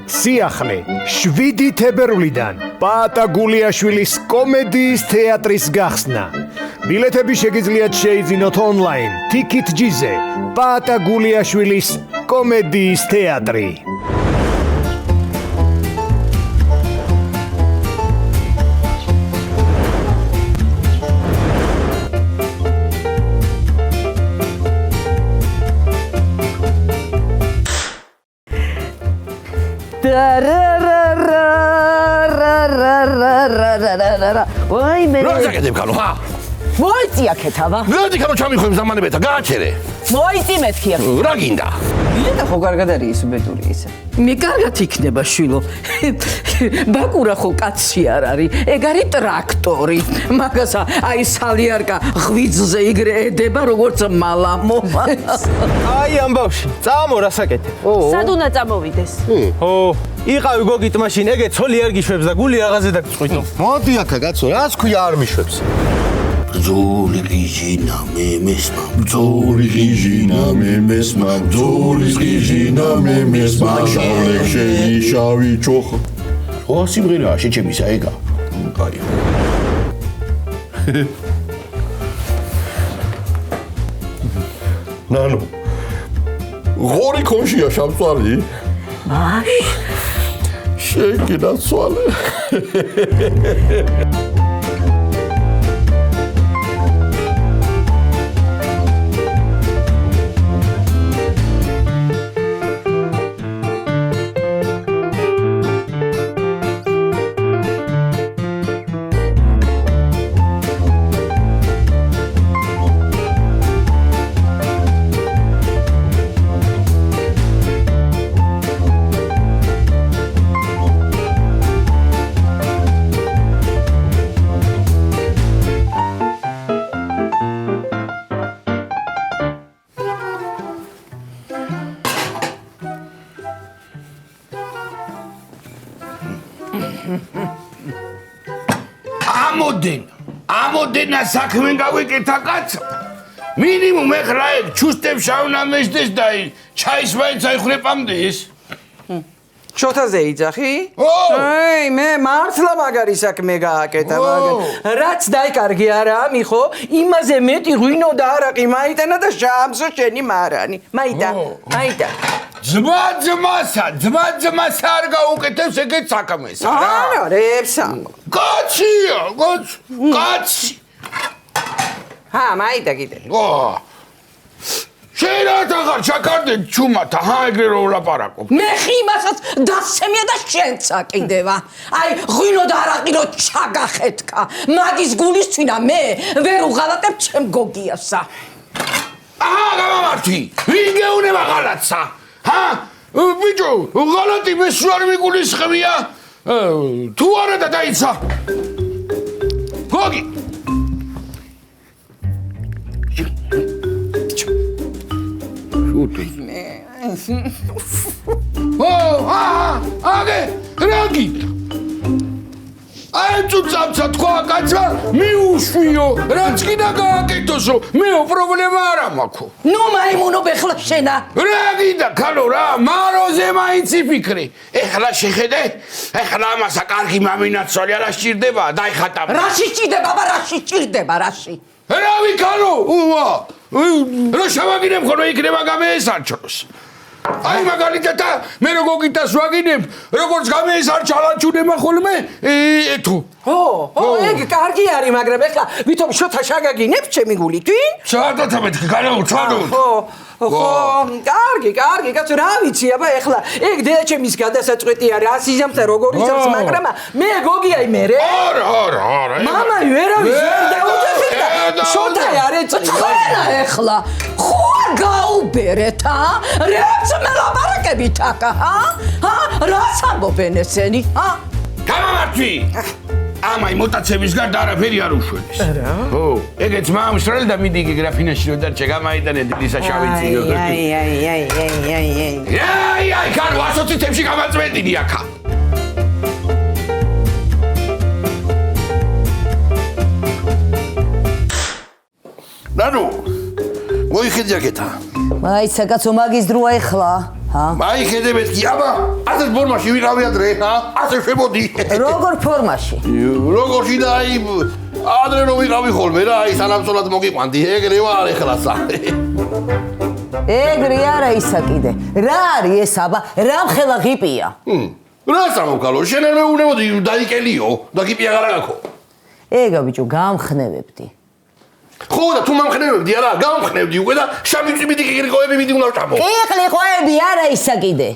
სიახლე 7 თებერვლიდან პაატა გულიაშვილის კომედიის თეატრის გახსნა. ბილეთები შეგიძლიათ შეიძინოთ ონლაინ TicketJet-ზე. პაატა გულიაშვილის კომედიის თეატრი. ვაი მე რა ზაკეთებ ხა? მოიწია ქეთავა. როდი ხა ჩამიხვევ ზამანებეთა გააჩერე. მოიწი მეთქია. რა გინდა? მინდა ხო კარგად არის ბედური ისე. მე კარგად იქნება შვილო. ბაკურა ხო კაცი არ არის. ეგ არის ტრაქტორი. მაგასა აი სალიარკა ღვიძლზე იგრე ედება როგორც მალამო. აი ამბავში, წამო რასაკეთებ? სად უნდა წამოვიდეს? იყავი გოგით მაშინ, ეგე ცოლი არ გიშვებს და გული აღაზე დაგწყვიტო. მოდი აქა კაცო, რას ქვია არ მიშვებს? ბრძოლი ღიჟინა მე მესმა, ბრძოლი ღიჟინა მე მესმა, ბრძოლი ღიჟინა მე მესმა, შავი შავი ჩოხ. ხო სიმღერაა შეჩემისა ეგა. კაი. ნანო. ღორი კონშია შავწვალი? მაშ შეგიდა ცვალე. ამოდენა საქმე გავიკეთა კაცო. მინიმუმ ეხლა ეგ ჩუსტებ შავნა მეждდეს და ჩაის მაინც აიხრებამდეს. შოთაზე იძახი? აი, მე მართლა მაგარი საქმე გააკეთა, მაგრამ რაც დაიკარგი არაა, მიხო, იმაზე მეტი ღვინო და არაყი მაიტანა და შამსო შენი მარანი. მაიტა. ძმა-ძმასა არ გაუკეთებს ეგეთ საქმეს რა. არა, რეფსა. კაცია, კაცი. მაიტა კიდე. შენ აღარ ჩაკარდე ჩუმათა, ეგრე რო ვლაპარაკობ. მე ხიმასაც დასცემია და შენც აკიდება. აი ღვინო და არაყი რო ჩაგახეთკა. მაგის გულისწინა მე ვერ უღალატებ ჩემ გოგიასა. გამამართი, ვინ გეუნება ღალატსა? ბიჭო, ღალატი მეს არ მიგულისხმია? თუ არა და დაიცა. გოგი. აგე, რაგი. აი წუწამცა თქვა კაცმა, მიუშვიო, რაც კიდე გააკეთოსო, მეო პრობლემა არა მაქვს. ნუ მაიმუნო ბეხლა შენა. რა გინდა ქალო რა, მაროზე მაინც იფიქრე. ეხლა შეხედე, ეხლა ამასა კარგი მამინაცვალი არა სჭირდება, დაიხატა. რაში სჭირდება, რაში სჭირდება, რაში? რავი ქალო, რა შევაგინებ ხოლმე იქნება გამეესარჩოს. აი მაგალითად მე რო გოგიტას ვაგინებ, როგორც გამეესარჩალაჩუნება ხოლმე, ეთო. ეგ კარგი არის, მაგრამ ეხლა ვითომ შოთა შაგაგინებ ჩემი გული twin? ჩაადათა მეთქი, ქალო, ჩადო. კარგი, კაცო, რა ვიცი, აბა ეხლა ეგ დედაჩემის გადასაწყვეტი არის, ასიზამს და როგორ იცავს, მაგრამ მე გოგიაი მერე. არა. მამა ვერავის ვერ დაუძახეთ და შოთა არ ეწივა. ეხლა ხო გაუბერეთ, რაც მელაპარაკებით აკა, რას ამბობენ ესენი, გამამართვი. ამაი მოტაცების გარდა არაფერი არ უშველის. არა. ეგეც მაამშრალ და მიდი იგი გრაფინაში რო დარჩა გამაიტანე დილისა შავი წიგო. აი, კარო, ასოციტებში გამაწვენდიდი აქა. ნანუ, მოიხედი აკეთა. მაიცა კაცო, მაგის დროა ეხლა. მაიხედებეთ კი, აბა, ასეთ ფორმაში ვიყავი ადრე, ასე შემოდი. როგორ ფორმაში? როგორში და აი ადრე რომ ვიყავი ხოლმე რა, აი სანამწოლად მოგიყვანდი, ეგრე ვარ ეხლასა. ეგრე არა ისა კიდე. რა არის ეს აბა? რა მხელა ღიპია? რა სამოვკალო, შენ არ მეუნებოდი დაიკელიო და გიპი აღარ გაქო. ეგა ბიჭო, გამხნევებდი. ხო და თუ მომხნევებდი არა, გამხნევდი უკვე და შამიწვიდი კიკრიკოები მიდი უნდა ვჭამო. კიკრიკოები არა ისა კიდე.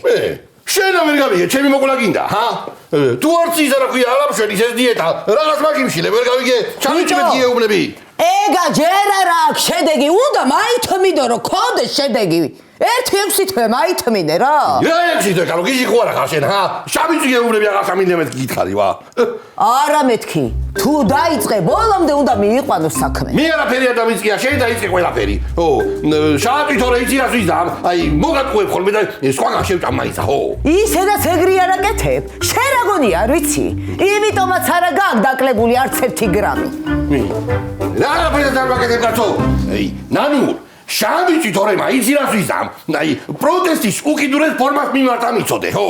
შენ ამერ გავიგე, ჩემი მოკვლა გინდა, ჰა? თუ არც ის რა ქვია, არამშვენი ეს დიეტა, რაღაც მაგიმშილე ვერ გავიგე, ჩამიწვიდი ეუბნები. ეგა ჯერ არა აქვს შედეგი, უნდა მაითმინო რომ ქონდეს შედეგი. 1-6 თვე მაითმინე რა. რა 6 თვე, კალო გიჟი ხო არა ხარ შენ, ჰა? შამიწვიდი ეუბნები აღარ სამინდემეთ გითხარი, ვა. არა მეთქი, თუ დაიწყე ბოლომდე უნდა მიიყვანო საქმე. მე არაფერი არ დამიწყია, შენ დაიწყე ყველაფერი. ო, შაატვი თორე იცი რას ვიზამ, აი მოგატყუებ ხოლმე და სხვაგან შევჭამ მაიცა, ხო? ისედაც ეგრე არ აკეთებ. შენ რა გონია, არ ვიცი. იმიტომაც არა გაქვს დაკლებული არც 1 გრამი. რა არაფერად არ ვაკეთებ კაცო. აი, ნანუ, შამიწვი თორე მაიცი რას ვიზამ, აი პროტესტის უკიდურეს ფორმას მიმართ ამიცოდე, ხო?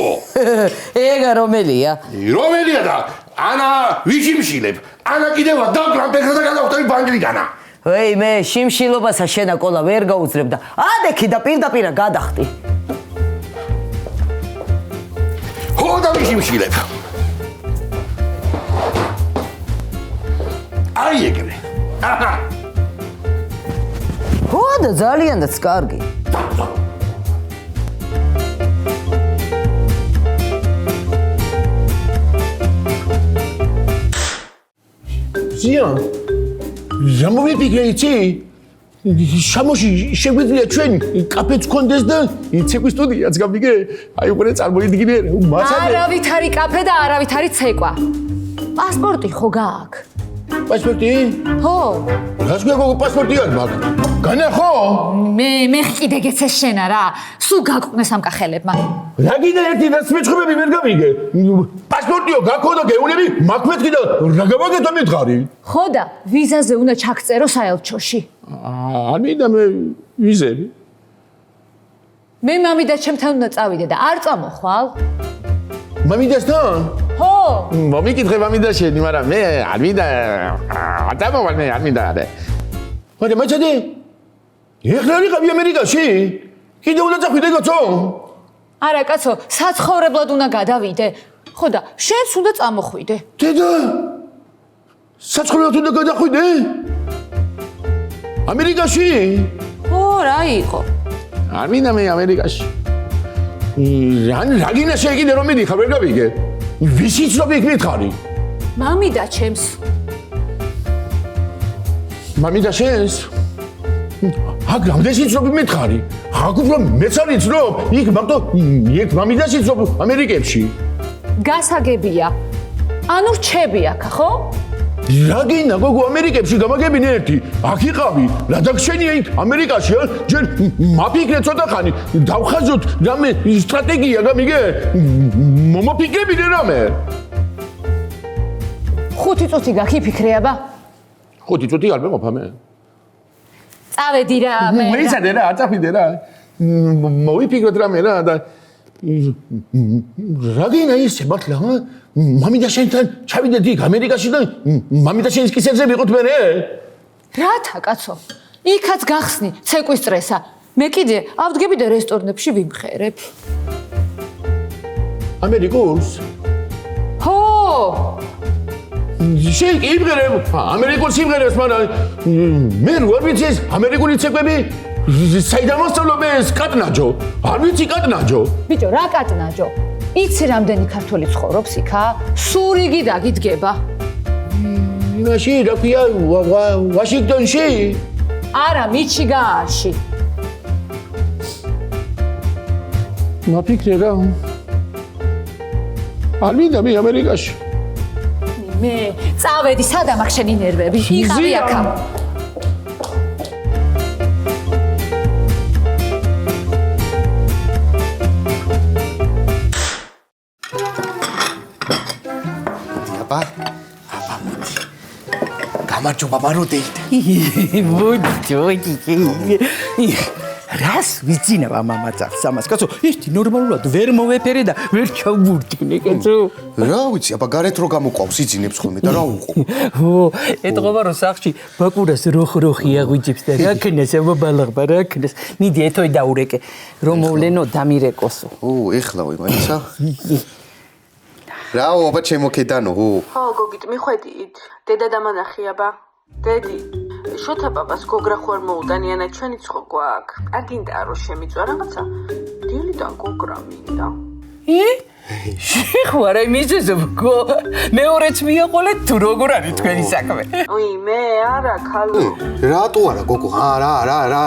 ეგა რომელია? რომელია და ანა ვიშიმშილებ, ანა კიდევა დაგრამპეხა და გადავხტები ბანკრიდანა. ვეი მე შიმშილობასა შენა ყოლა ვერ გაუძლებ და ადექი და პირდაპირ გადახტი. ხო და ვიშიმშილებ. აი ეგრე. აჰა. ხო და ძალიანაც კარგი. ზიან რა მოვიფიქრე იცი? შამოში შეგვიძლია ჩვენ კაფეც გქონდეს და ცეკვის სტუდიაც გავიგე? აი უკვე წარმოიდგინე მასალა. არავითარი კაფე და არავითარი ცეკვა. პასპორტი ხო გააქვს? პასპორტი? ხო. რას გვაქვს პასპორტი არ მაქვს? განახო? მე კიდე გეცეს შენა რა. სულ გაკვნეს ამ კახელებმა. რა კიდე ერთი და მეცხრები ვერ გავიგე. პასპორტიო გაქო და გეუნები მაქვს მეთქი და რა გავაკეთო მითხარი? ხო და ვიზაზე უნდა ჩაგწერო საელჩოში. არ მინდა მე ვიზები. მე მამიდა ჩემთან უნდა წავიდე და არ წამოხვალ. მამიდასთან? ხო. მომიკითხე მამიდაშენი, მაგრამ მე არ მინდა ატამოვალ მე არ მინდა არა. მაგრამ მეცადე ეხლა ვიყავი ამერიკაში? კიდე უნდა წახვიდე კაცო? არა კაცო, საცხოვრებლად უნდა გადავიდე. ხო და შენს უნდა წამოხვიდე. დედა საცხოვრებლად უნდა გადახვიდე? ამერიკაში? ხო, რა იყო? არ მინდა მე ამერიკაში. რა გინდა შეგინე რომ მიდიხარ ვერ გავიგე. ვისიც რომ იქ მითხარი? მამიდა ჩემს. მამიდა შენს? აქ რამდენიც რომ მითხარი? აქ უფრო მეც არ იცნობ? იქ მარტო ერთ მამიდაშიც რომ ამერიკებში. გასაგებია. ანუ რჩები აქ, ხო? რა გინდა გოგო ამერიკებში გამაგებინე ერთი. აქ იყავი, რა დაგშენია იქ ამერიკაში, ჯერ მაფიქრე ცოტა ხანი, დავხაზოთ რამე სტრატეგია გამიგე? მომოფიქრებინე რამე? 5 წუთი გაქიფიქრე აბა? 5 წუთი არ მეყოფა მე. წავედი რა მე. მეიცადე რა, აწაფიდე რა. მოვიფიქროთ რამე რა და რა გინდა ისე მართლა, ჰა? მამიდა შენთან ჩავიდეთ იქ ამერიკაში და მამიდა შენს კისერზე ვიყოთ მე? რათა კაცო? იქაც გახსნი ცეკვის სტრესა. მე კიდე ავდგები და რესტორნებში ვიმხერებ. ამერიკულს? ხო. შენ კი იმღერებ ამერიკულს იმღერებს, მაგრამ მე ვერ ვიცი ეს ამერიკული ცეკვები საიდან მოსწავლობ ეს კატნაჯო? არ ვიცი კატნაჯო. ბიჭო, რა კატნაჯო? იცი რამდენი ქართველი ცხოვრობს იქა? სურიგი დაგიდგება. იმაში რა ქვია ვაშინგტონში? არა, მიჩიგანში. მაფიქრე რა. არ მინდა მე ამერიკაში. მე წავედი, სადამ აქ შენი ნერვები? იყავი აქა. გამარჯობა მაროდეით. რას ვიცინა მამაცახს ამას კაცო ერთი ნორმალურად ვერ მოვეფერე და ვერ ჩავბურთკინე კაცო რა ვიცი აბა გარეთ რო გამოყავს იძინებს ხოლმე და რა უყო ო ეთყობა რომ სახში ბაკურას როხი აღვიძებს და რა ქნეს ამ ბალაღბა რა ქნეს მიდი ეთოი დაურეკე რომ მოვლენო დამირეკოსო ო ეხლა ვი მაინცა რაო აბა ჩემო კედანო ხო გოგით მიხვედით დედა დამანახია ბა დედი შოთა პაპას გოგრა ხوار მოუდანიანა ჩვენიც ხო გვაქვს აგინდა რომ შემიწვა რაღაცა დილიდან გოგრა მინდა შეხوارე მიზეზობგო მეორეც მიაყოლეთ თუ როგორ არის თქვენი საქმე უი მე არა ქალო რატო არა გოგო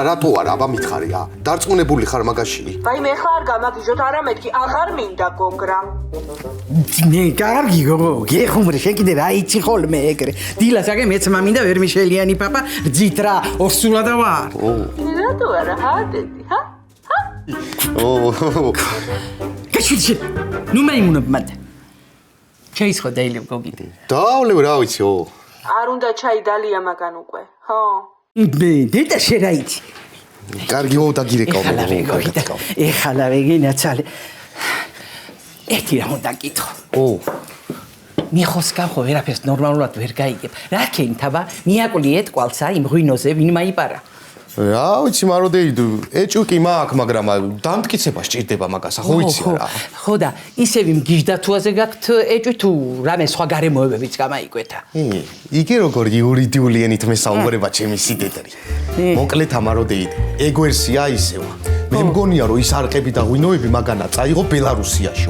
რატო არა აბა მითხარია დარწმუნებული ხარ მაგაში ვაი მე ხარ გამაგიჟოთ არა მეთქი აღარ მინდა გოგრა მე კარგი გოგო გეხუმრე შენ კიდე რა იცი ხოლმე ეგრე დილას აგე მეც მამინდა ვერ მიშელიანი პაპა ძით რა ორსულა და ვარ რატო არა ჰა დედი ჰა კაშიჩი ნუ მაიმუნებ მათ ჩაისხო დაილებ გოგით დავლევ რა ვიცი არ უნდა ჩაი დალია მაგან უკვე ხო მე დედა შერაიცი კარგი დაგირეკავ ეხლა ვეგინაცალე ერთი რა უნდა კითხო მიხოს გამხო ვერაფერს ნორმალურად ვერ გაიგებ რა ქენთაბა მიაკლი ეთყვალსა იმ ღვინოზე ვინ მაიპარა რა ვიცი მაროდეი ეჭუკი მაქვს მაგრამ დამტკიცება სჭირდება მაგას ხო ვიცი რა ხო და ისევ იმ გიჟდათუაზე გაქვთ ეჭვი თუ რამე სხვა გარემოებებიც გამაიკვეთა იგი როგორ იურიდიულიანით მესაუბრება ჩემი სიდედრი მოკლედ ამაროდეი ეგ-ვერსია ისევა მე მგონია რომ ის არყები და ღვინოები მაგანა წაიღო ბელარუსიაში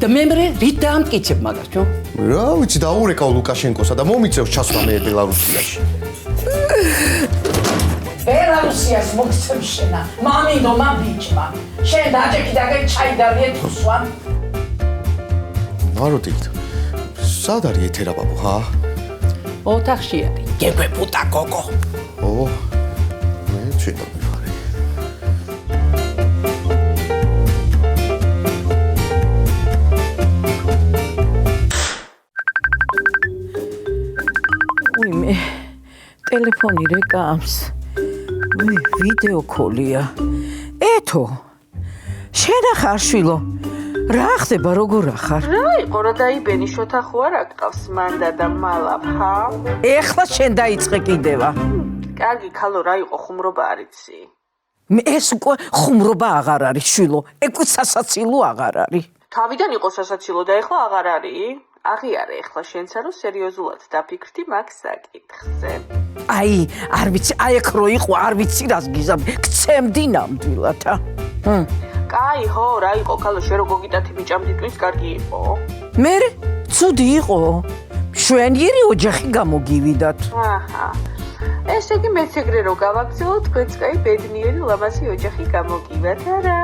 და მე რით დამტკიცებ მაგას ჩო რა ვიცი დაურეკავ ლუკაშენკოსა და მომიწევს ჩასვლა მე ბელარუსიაში ბელარუსიას მოგცემშენა მამინო მაბიჭმა შენ დაჭექი და ჩაიდარიე თუსვან მაროდით სად არის ეთერა ბაბუ ხა ოთახში არის გეგვეპუტა გოგო მე ჩიტო მიხარი უი მე ტელეფონი რეკამს ვიდეო კოლია ეთო შენ ახარ შვილო რა ხდება როგორ ახარ რა იყო რა დაიბენი შოთა ხო არ აკტავს მანდა და მალავ ჰა ეხლა შენ დაიწყე კიდევა კარგი ქალო რა იყო ხუმრობა არიცი მე ეს უკვე ხუმრობა აღარ არის შვილო ეგ სასაცილო აღარ არის თავიდან იყო სასაცილო და ეხლა აღარ არის აღიარე ეხლა შენცა რომ სერიოზულად დაფიქრდი მაგ საკითხზე აი არ ვიცი აი აქ რო იყო არ ვიცი რას გიზამდი გცემდი ნამდვილად კაი ხო რა იყო ქალო შენ რო გოგიტათი მიჭამდი ტვინს კარგი იყო მე ცუდი იყო შვენიერი ოჯახი გამოგივიდათ აჰა ესე იგი მეც ეგრე რო გავაგზავნო თქვენც კაი ბედნიერი ლამაზი ოჯახი გამოგივათ არა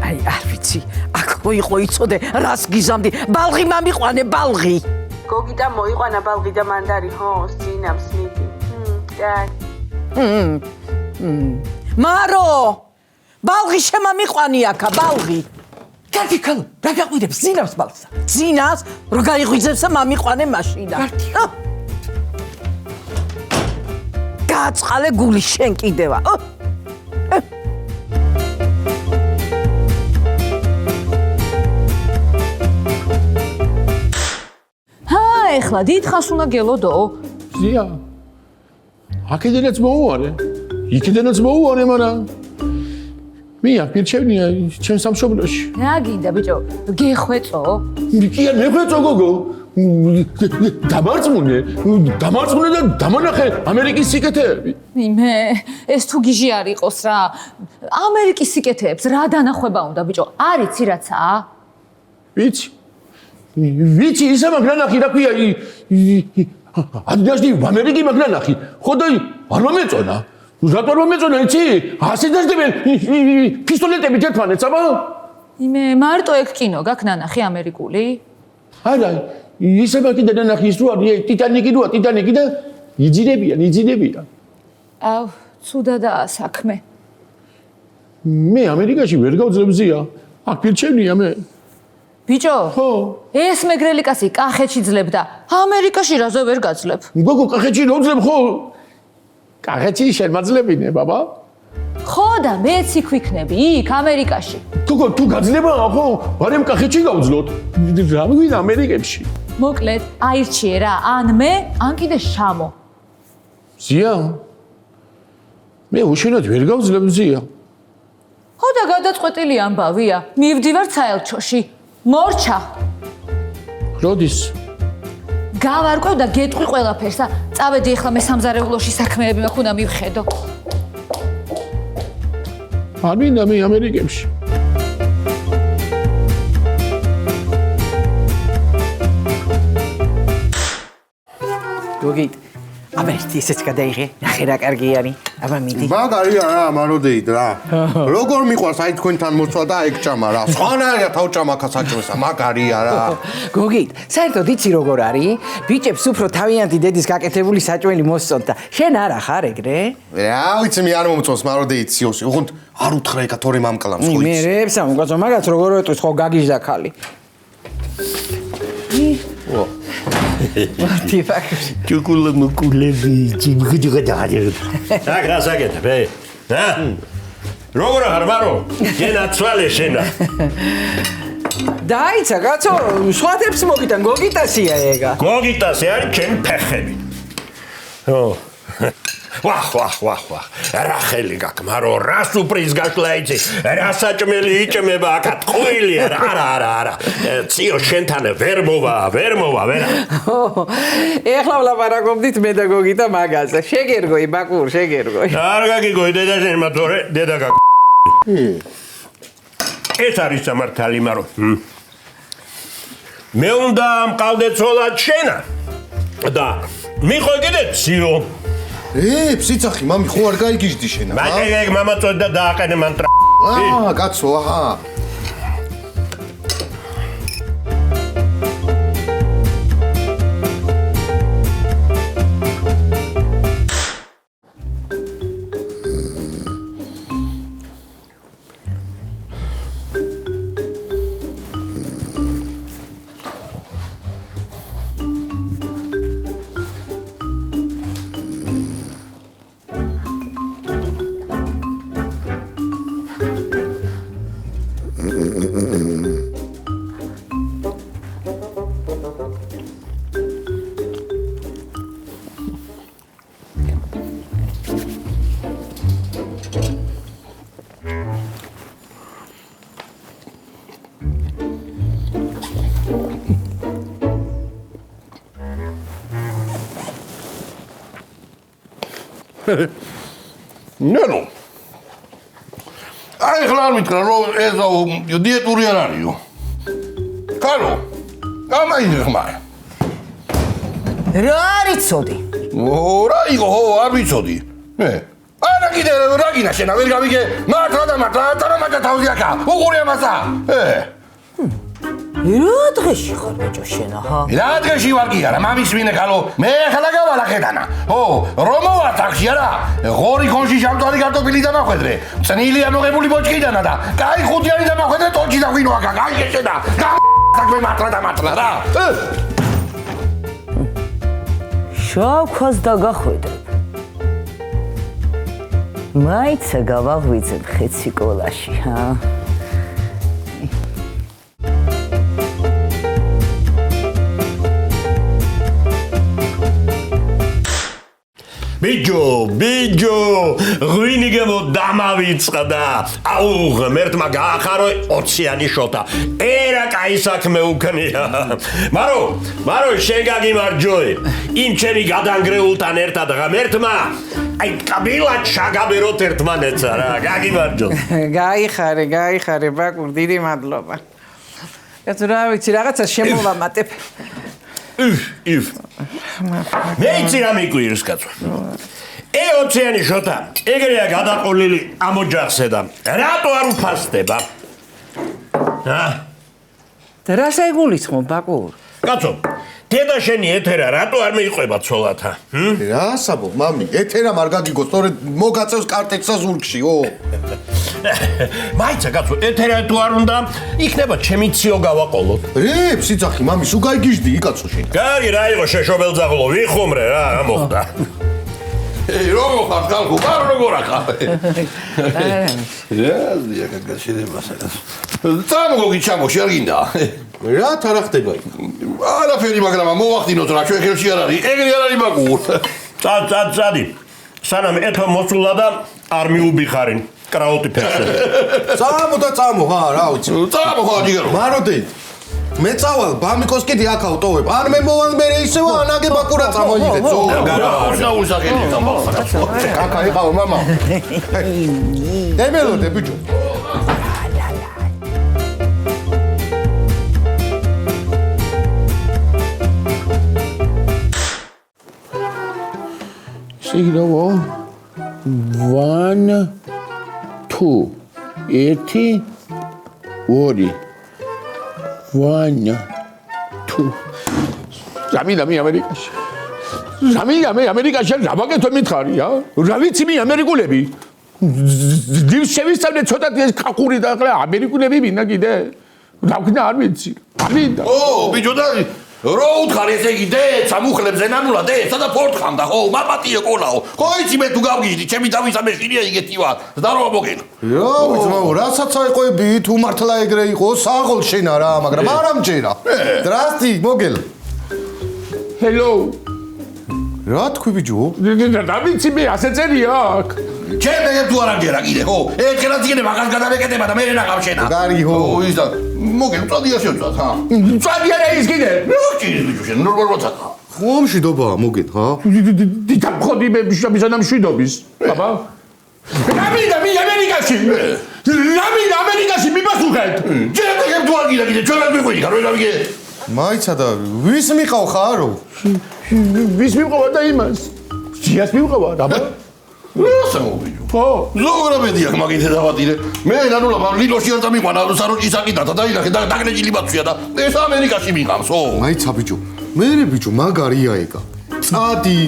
აი არ ვიცი აქ რო იყო იცოდე რას გიზამდი ბალღი მამიყვანე ბალღი გოგიტა მოიყვანა ბალღი და მანდარი ხო სინამს მიდი კაი მარო ბალღი შემამიყვანი აქა ბალღი კარგი ქალო რა გაყვიდებს ძინავს ბალხსა ძინავს რო გაიღვიძებსა მამიყვანე მაშინა გააწყალე გული შენ კიდევა ეხლა დიდხანს უნდა გელოდო ზია აქედანაც მოუვარე იქედანაც მოუვარე მაგრამ მე აპირჩევნია ჩემ სამშობლოში რა გინდა ბიჭო გეხვეწო კი არ მეხვეწო გოგო დამარწმუნე და დამანახე ამერიკის სიკეთეები მე ეს თუ გიჟი არ იყოს რა ამერიკის სიკეთეებს რა დანახვება უნდა ბიჭო არიცი რაცაა ვიცი ისე მაგნანახი რა ქვია ადიდასდი ამერიკი მაგნანახი ხო და არ მომეწონა რატო არ მომეწონა იცი ასე დაждებენ პისტოლეტები ერთმანეთს აბა იმე მარტო ეგ კინო გაქვს ნანახი ამერიკული არა ისე მაგიდა ნანახი ის რო არის ტიტანიკი და იძინებიან აუ ცუდადაა საქმე მე ამერიკაში ვერ გავძლებზია აქ პირჩენია მე ბიჭო ხო ეს მეგრელი კაცი კახეთში ძლებდა ამერიკაში რაზე ვერ გაძლებ გოგო კახეთში რო ძლებ ხო კახეთში შემაძლებინე ბაბა ხო და მეც იქ ვიქნები, იქ ამერიკაში. თუ გაძლება ხო, არემ კახეთში გავძლოთ. რა მივიდა ამერიკებში? მოკლედ, აირჩიე რა, ან მე, ან კიდე შამო. ზია? მე უშენოდ ვერ გავძლებ ზია. ხო და გადაწყვეტილი ამბავია. მივდივარ საელჩოში. მორჩა. როდის? გავარკვევ და გეტყვი ყველაფერსა. წავედი ახლა მე სამზარეულოში საქმეები მაქვს უნდა მივხედო. არ მინდა მე ამერიკებში. გოგით, აბა ისეც გადაიღე, ნახე რა კარგი არის. აბა მიდი. მაგარია რა, მაროდეით რა. როგორ მიყვარს აი თქვენთან მოცვა და ეგჭამა რა. სხვანაირად თავჭამაქა საჭმესა, მაგარია რა. გოგით, საერთოდ იცი როგორ არის? ბიჭებს უფრო თავიანთი დედის გაკეთებული საჭმელი მოსწონთ და შენ არა ხარ ეგრე? რა ვიცი მე არ მომწონს მაროდეით სიოსი. ოღონდ არ უთხრა ეკა თორემ ამკლავს ხო იცი. მე რეებსა მოგაწო მაგაც როგორ ეტყვის ხო გაგიჟდა ხალი. მარტი ფაქტორი. ჩუკულა მუკულები, ჯიმღიჯღა დააჯერ. რა გასაგეთებ, ჰა? როგორ არ მარო? გენა ცვალე შენა. დაიცა კაცო, სხვათებს მოგიტან გოგიტასია ეგა. გოგიტასი არის ჩემი ფეხები. ო. ვახ. რა ხელი გაქვს, მარო, რა სურპრიზ გაშლა იცი? რა საჭმელი იჭმება აქ ტყუილი არა. ციო შენთან ვერ მოვა, ვერა. ეხლა ვლაპარაკობდით მე და გოგიტა მაგაზე. შეგერგოი ბაკურ, შეგერგოი. არ გაგიგოი დედა შენმა თორე დედა გაგ. ეს არის სამართალი, მარო. მე უნდა მყავდე ცოლად შენა. და მიხო კიდე ციო. ფსიცახი, მამი ხო არ გაიგიჟდი შენა. მაგ მამა წოდა დააყენე მან ტრა. კაცო, აჰა. ნენო. აი ხლა მითხრა რომ ეს დიეტური არ არისო. კარო. გამაიძე ხმა. რა არიცოდი? რა იყო, არ ვიცოდი. არა კიდე რა გინა შენა ვერ გავიგე. მართლა და თავზე აქა. უყურე ამასა. რა დღეში ხარ ბიჭო შენა ხა? რა დღეში ვარ კი არა, მამის ვინე ხალო. მე ახლა გავალა ხედანა. რომ მოვა ტაქსი არა. ღორი კონში ჟამტვარი კარტოფილი დამახვედრე. წნილი ამოღებული ბოჭკიდანა და კაი ხუთიანი დამახვედრე ტოლჭი და ღვინო აქა. კაი შედა. საქმე მართლა რა. შავქას დაგახვედრებ. მაიცა გავაღვიძებ ხეცი კოლაში, ჰა? ბიჯო, ღვინი გემო დამავიწყდა და აუ ღმერთმა გაახარო 20-იანი შოთა. ერა კაი საქმე უქნია. მარო შენ გაგიმარჯვე. იმ ჩემი გადანგრეულთან ერთად ღმერთმა აი კაბილად შაგაბეროთ ერთმანეთსა რა. გაგიმარჯვე. გაიხარე ბაკურ, დიდი მადლობა. კაცო რა ვიცი, რაღაცა შემოვამატებ. If. მე იცი რა მიგვირს კაცო. 20-იანი შოთა ეგრეა გადაყოლილი ამ ოჯახზე და რატო არ უფასდება? და რა საიგულისხმობ ბაკურ? კაცო, დედა შენი ეთერა რატო არ მეიყვება ცოლათა? რა საბო, მამი, ეთერა არ გაგიგოს, სწორედ მოგაწევს კარტექსა ზურგშიო. მაიცა კაცო, ეთერა თუ არ უნდა, იქნება ჩემი ციო გავაყოლოთ. ფსიცახი, მამი, სულ გაიგიჟდი იკაცო შენ. კარგი, რა იყო შეშობელძაღლო, ვიხუმრე რა მოხდა. რომ ხარ ხალხო, არ როგორ ახლა. რაზია გაგაშერება სადაც. წამოგი ჩამოში არ გინდა. რა თარა ხდება იქ? არაფერი, მაგრამ მოვახდინოთ რა ჩვენ ხელში არ არის. ეგრე არ არის მაგურ. წადი. სანამ ეთო მოსულა და არ მიუბიხარინ. კრაუტი ფეხზე. წამო ხა რა ვიცი. წამო ხა ჯიგარო. მაროდე მე წავალ ბამიკოს კიდე აქ ავტოვებ. ან მე მოვალ მე ისევ ანაგე ბაკურა წამოიღეთ. რა უსახელი გამახსნა. კაკა იყავ მამა. დემელოდე ბიჭო. სიგნალო 1 2 1 2 1 2 ზამინამი ამერიკაში ზამინამი ამერიკაში რა მაგეთო მითხარია რა ვიცი მე ამერიკულები დილს შევისწავლე ცოტა ეს კაკური და ახლა ამერიკულები ვინა კიდე რა ვქნა არ ვიცი არიდა ო ბიჭო და რო უთხარ ესე იგი დე სამუხლებზე ნანულა დე სადა ფორტხამდა ხო მაპატიო კოლაო ხო იცი მე თუ გავგიჟდი ჩემი თავისა მეშინია იგეთი ვარ ზდაროა მოგენა რა ვიცი მამა რასაც აიყვები თუ მართლა ეგრე იყო საღოლ შენა რა მაგრამ არ ამჯერა დრასტი მოგელ ჰელო რა თქვი ბიჭო რა ვიცი მე ასე წერია აქ ჩემ მე თუ არ ამჯერა კიდე ხო ერთგანაც კიდე მაგას გადავეკეთება და მე რა გავშენა კარგი ხო ის და მოგელ წადია შეწად ხა წადია რა ის კიდე როჭი ბიჭო შენ ნორმალურად ხომ მშვიდობა მოგეთ ხა დიდა ხოდი მე მშვიდობისა მშვიდობის აბა რამიდა მე ამერიკაში რამიდა ამერიკაში მიპასუხეთ ჩემ მე თუ არ გიდა კიდე ჩვენ არ მიყვი რა გავიგე მაიცა და ვის მიყავ ხარო ვის მიყავა და იმას ჯიას მიყავა აბა რასა მოვიჯო ხო ზოგრაბედია მაგითე დავატირე მე ნანულა ლილოში არ წამიყვანა საროჭი საკიდათა დაილახე და დაგნეჯილი ბაცვია და ეს ამერიკაში მიყავს ო მაიცა ბიჭო მე ბიჭო მაგარია ეგა წადი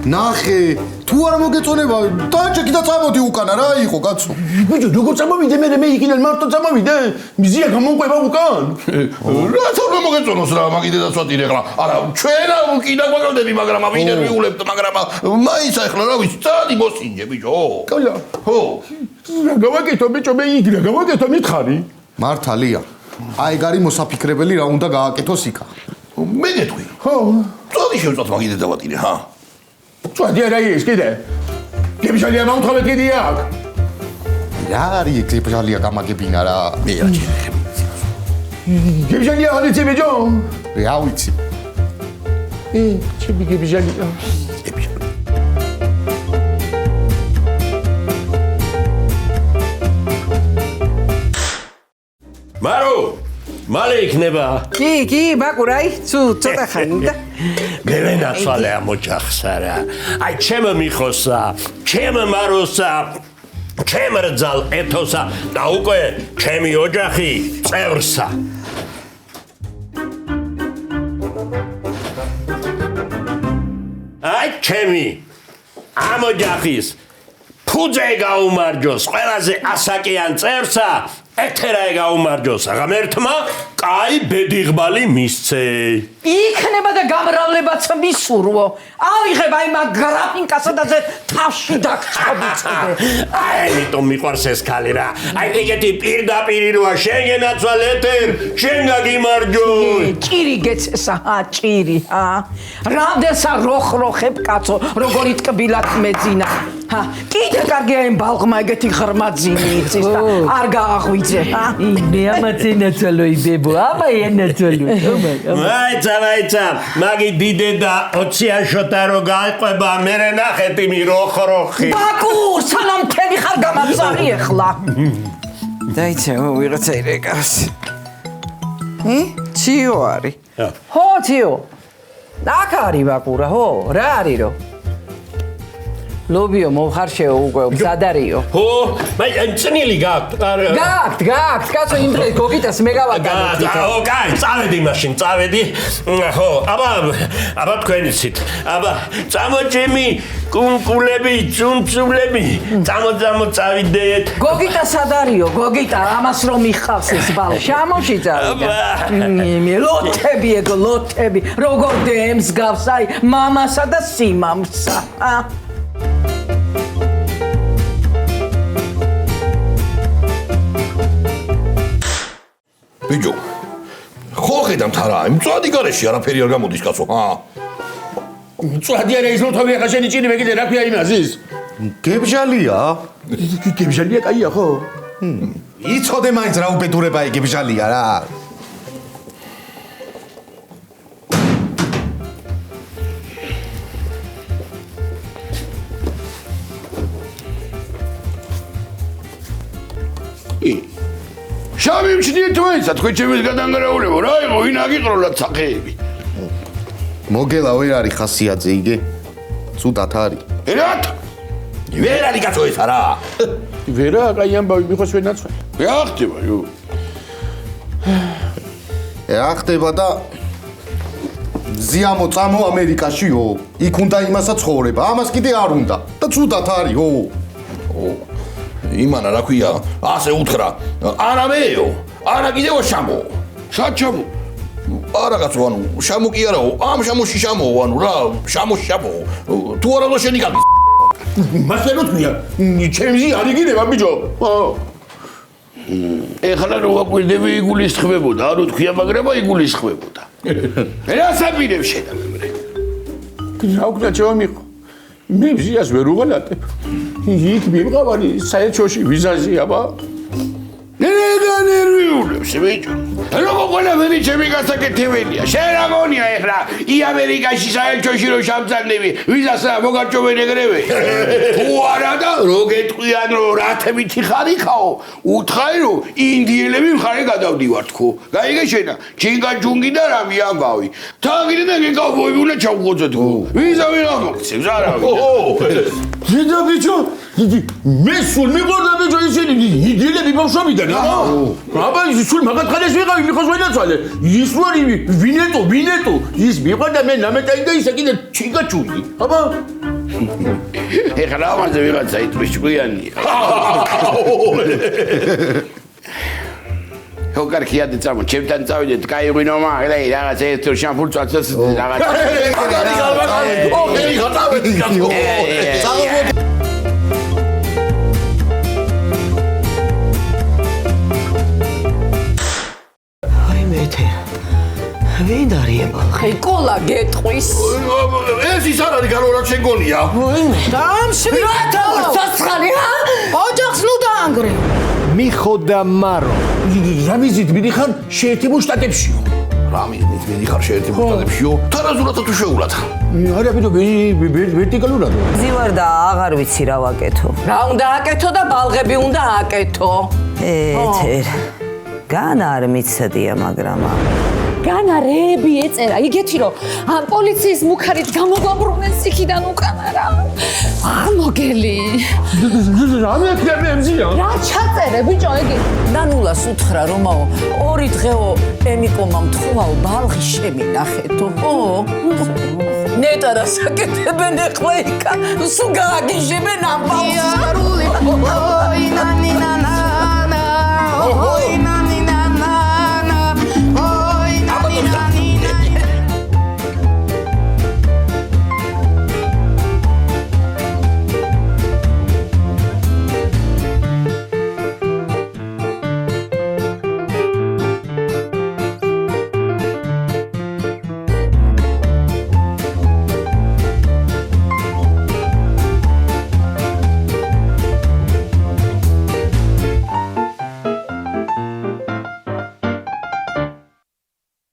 ნახე თუ არ მოგეწონება დაჭეკი და წამოდი უკანა რა იყო კაცო ბიჭო როგორ წამოვიდე მე იქიდან მარტო წამოვიდე მიზია გამომყვება უკან რა თორე მოგეწონოს რა მაგიდე დაწვატირე ხლა არა ჩვენა კიდე გვაგავდები მაგრამ ინტერვიულებთ მაგრამ მაინც ახლა რა ვიცი წადი მოსინჯე ბიჭო კალა ხო რა გავაკეთო ბიჭო მე იქ რა გავაკეთო მითხარი მართალია აი გარი მოსაფიქრებელი რა უნდა გააკეთოს იქა მე გეტყვი ხო წადი შევწოთ მაგიდე დავატირე ჰა წადი რა ის კიდე გებშალია მომთხოვე კიდე აქ რა არის გებშალია გამაგებინა რა მე რა ჩერე გებშალია არ იცი ბიჭო რა ვიცი ჩემი გებშალია მარო მალე იქნება კი ბაკურაი ცოტა ხანი და მე ვენაცვალე ამ ოჯახსა რა აი ჩემ მიხოსა ჩემ მაროსა ჩემ რძალ ეთოსა და უკვე ჩემი ოჯახი წევრსა აი ჩემი ამ ოჯახის ფუძე გაუმარჯოს ყველაზე ასაკიან წევრსა ეთერა გაუმარჯოს ღმერთმა კაი ბედიღბალი მისცე იქნება და გამრავლებაც მისურვო ავიღებ აი მაგ გრაფინკასა და ზე თავში დაგწობიცებე აი ამიტომ მიყვარს ეს ქალი რა აი ეგეთი პირდაპირი როა შენ გენაცვალ ეთერ შენ გაგიმარჯო ჭირი გეცესა ჭირი რამდენსა როხროხებ კაცო როგორი ტკბილად მეძინა კიდე კარგია იმ ბალღმა ეგეთი ღრმა ძინი იცის და არ გააღვიძე მე ამაც ენაცვალო იბებო აბა ენაცვალო მაიცა მაგი დიდე და 20 შოთა რო გაიყვება მერე ნახეთი მი როხროხი ბაკუ სანამ თემი ხარ გამაცარი ახლა დაიცე ვიღაცა ირეკავს ციო არის ხო ციო აქ არის ბაკურა ხო რა არის რო ლობიო მოხარშეო უკვე მზადარიო ხო მე წნილი გაქვთ გაქვთ კაცო იმ დღეს გოგიტას მე გავაკეთე ხო კაი წავედი მაშინ წავედი ხო აბა თქვენიცით აბა წამოჭიმი კუნკულები ძუნწულები წამო წავიდეთ გოგიტა სადარიო გოგიტა ამას რომ მიხავს ეს ბალ შამოში წავიდა მე ლოთები ეგ ლოთები როგორ დემს გავს აი მამასა და სიმამსა ბიჭო ხო ხედავთ არა მწვადი გარეში არაფერი არ გამოდის კაცო მწვადი არა ის მოთავი ახლა შენი ჭირი მე კიდე რა ქვია იმაზის გებჟალია გებჟალია კაია ხო იცოდე მაინც რა უბედურება გებჟალია რა შავი მჩნიეთ მაინცა თქვენ ჩემს გადანგრეულებო რა იყო ვინ აგიყროლათ სახეები მოგელა ვერ არის ხასიათზე იგე ცუდად არის რათ ვერ არის კაცო ეს არა ვერა კაი ამბავი მიხოს ვერ ნაცვალე რა ხდება იო რა ხდება და ზიამო წამო ამერიკაშიო იქ უნდა იმასაც ცხოვრება ამას კიდე არ უნდა და ცუდად არისო იმანა რა ქვია ასე უთხრა არა მეო არა კიდევ შამო საჩამო არა კაცო ანუ შამო კი არაო ამ შამოში შამო ანუ რა შამოში შამო თუ არა და შენი კაცი მას ვერ ვთქვია ჩემი არ იგინება ბიჭო ეხლა რო აკვირდები იგულისხმებოდა არ ვთქვია მაგრამ იგულისხმებოდა რა საბირებ შედა მე რა უკნა ჩემი მე ვიზიას ვერ უღალატებ იქ მივყავარი საერთოში ვიზაზე აბა ნერგა ნერვიულებს ბიჭო როგორ ყველაფერი ჩემი გასაკეთებელია შენ რა გონია ეხლა ი ამერიკაში საერთოში რო შამწანები ვიზას მოგარჭოვენ ეგრევე თუ არა და რო გეტყვიან რომ რათებითი ხარიქაო უთხარი რომ ინდიელები მხარე გადავდივარ თქო გაიგე შენა ჯინგა ჯუნგი და რამე ამბავი თანგირი და გეკავბოები უნდა ჩავღოძო თქო ვიზა ვერ ამოგცემს არავინ ზედა ბიჭო მე სულ მიყორდა ბიჭო ისინი ინდიელები ბავშვებიდან აბა ის სულ მაგათხანეს ვიყავი მიხოს ვენაცვალე ის ვარი ვინეტო ის მიყორდა მე ნამეტაი და ისა კიდე ჩიგაჩუი აბა ეხლა ამაზე ვიღაცა იტყვის ჭკვიანია ხო კარგია დეცამო ჩემთან წავიდეთ კაი ღვინო მაგდა რაღაც ერთ შამპულ წვაცას რაღაც ვინ არის ხე კოლა გეტყვის ეს ის არ არის გალო რა შენ გონია დამშვიდობა საცხარი ოჯახს ნუ დაანგრე მიხო და მარო რა მიზით მიდიხარ შეერთებულ შტატებშიო რა მიზით მიდიხარ შეერთებულ შტატებშიო თარაზულად თუ შეულად არა ბიჭო ვერტიკალურად ზივარ და აღარ ვიცი რა ვაკეთო რა უნდა აკეთო და ბალღები უნდა აკეთო ეთერ გან არ მიცდია მაგრამ განა რეები ეწერა იგეთი რომ ამ პოლიციის მუქარით გამოგვაბრუნეს იქიდან უკანა რა არ მოგელი რა მექნა მე მზია რა ჩაწერე ბიჭო იგი ნანულას უთხრა რომაო ორი დღეო ემიკომა მთხოვაო ბალღი შემინახეთო ო ნეტარა საკეთებენ ეხლა იქა სულ გააგიჟებენ ამ ბალღს იარული ოი ნანინანა ოი